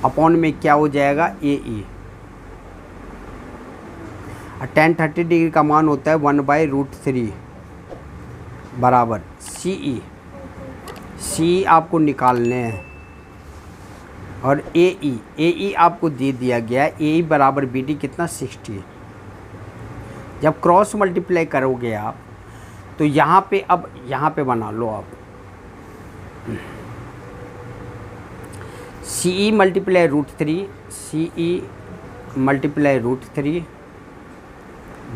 अपॉन में क्या हो जाएगा AE। और tan 30 डिग्री का मान होता है 1/√3, बराबर सी ई आपको निकालने हैं, और ए ई आपको दे दिया गया है। ए ई बराबर बी डी कितना 60। जब क्रॉस मल्टीप्लाई करोगे आप तो यहाँ पे, अब यहाँ पे बना लो आप सी ई मल्टीप्लाई √3, सी ई मल्टीप्लाई √3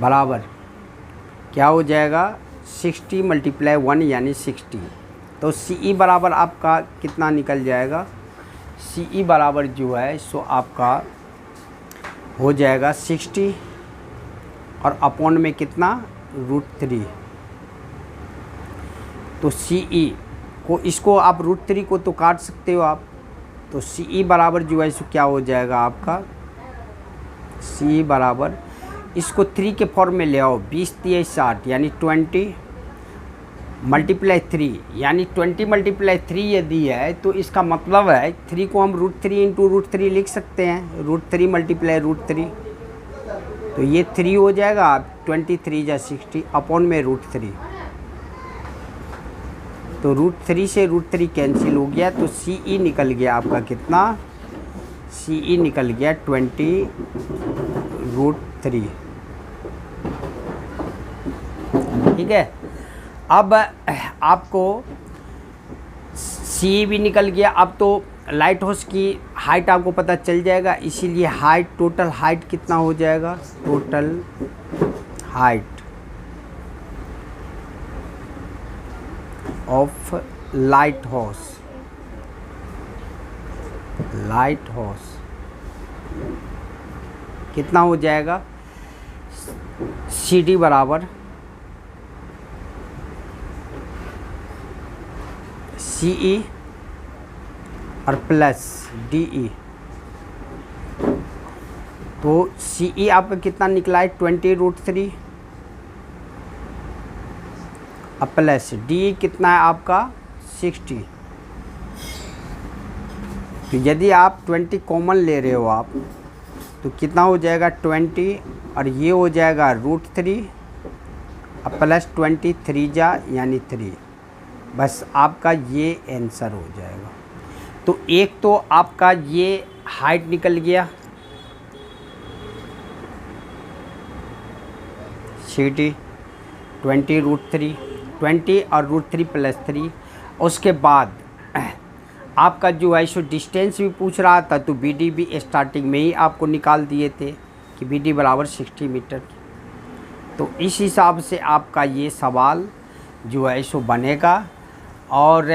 बराबर क्या हो जाएगा 60 मल्टीप्लाई 1 यानी 60। तो सी ई बराबर आपका कितना निकल जाएगा, सी ई बराबर जो है सो आपका हो जाएगा 60 और अपॉन में कितना √3। तो सी ई को, इसको आप √3 को तो काट सकते हो आप, तो सी ई बराबर जो है सो क्या हो जाएगा आपका, सी ई बराबर इसको 3 के फॉर्म में ले आओ, 20 3 60 यानी 20 मल्टीप्लाई 3 यानी 20 मल्टीप्लाई 3 यदि है तो इसका मतलब है 3 को हम √3 इंटू √3 लिख सकते हैं, √3 मल्टीप्लाई √3। तो ये 3 हो जाएगा, 23 या 60 अपॉन में √3। तो √3 से √3 कैंसिल हो गया, तो सी ई निकल गया आपका कितना, सी ई निकल गया 20 √3। ठीक है, अब आपको सी भी निकल गया। अब तो लाइट हाउस की हाइट आपको पता चल जाएगा, इसीलिए हाइट, टोटल हाइट कितना हो जाएगा, total height of light house, light house कितना हो जाएगा, सी डी बराबर सी ई और प्लस डी ई। तो सी ई आपका कितना निकला है 20 √3 और प्लस डी ई कितना है आपका 60। तो यदि आप 20 कॉमन ले रहे हो आप तो कितना हो जाएगा 20 और ये हो जाएगा √3 और प्लस 23 जा यानी 3। बस आपका ये आंसर हो जाएगा। तो एक तो आपका ये हाइट निकल गया सी डी 20 √3, 20 और √3 प्लस 3। उसके बाद आपका जो है सो डिस्टेंस भी पूछ रहा था, तो बी डी भी स्टार्टिंग में ही आपको निकाल दिए थे कि बी डी बराबर 60 मीटर। तो इस हिसाब से आपका ये सवाल जो है सो बनेगा। और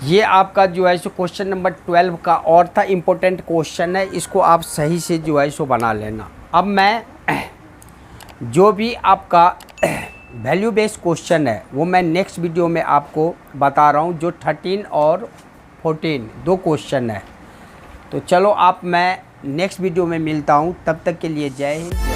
ये आपका जो है सो क्वेश्चन नंबर 12 का और था, इम्पोर्टेंट क्वेश्चन है, इसको आप सही से जो है सो बना लेना। अब मैं जो भी आपका वैल्यू बेस्ड क्वेश्चन है वो मैं नेक्स्ट वीडियो में आपको बता रहा हूँ, जो 13 और 14 दो क्वेश्चन है। तो चलो आप, मैं नेक्स्ट वीडियो में मिलता हूँ, तब तक के लिए जय हिंद।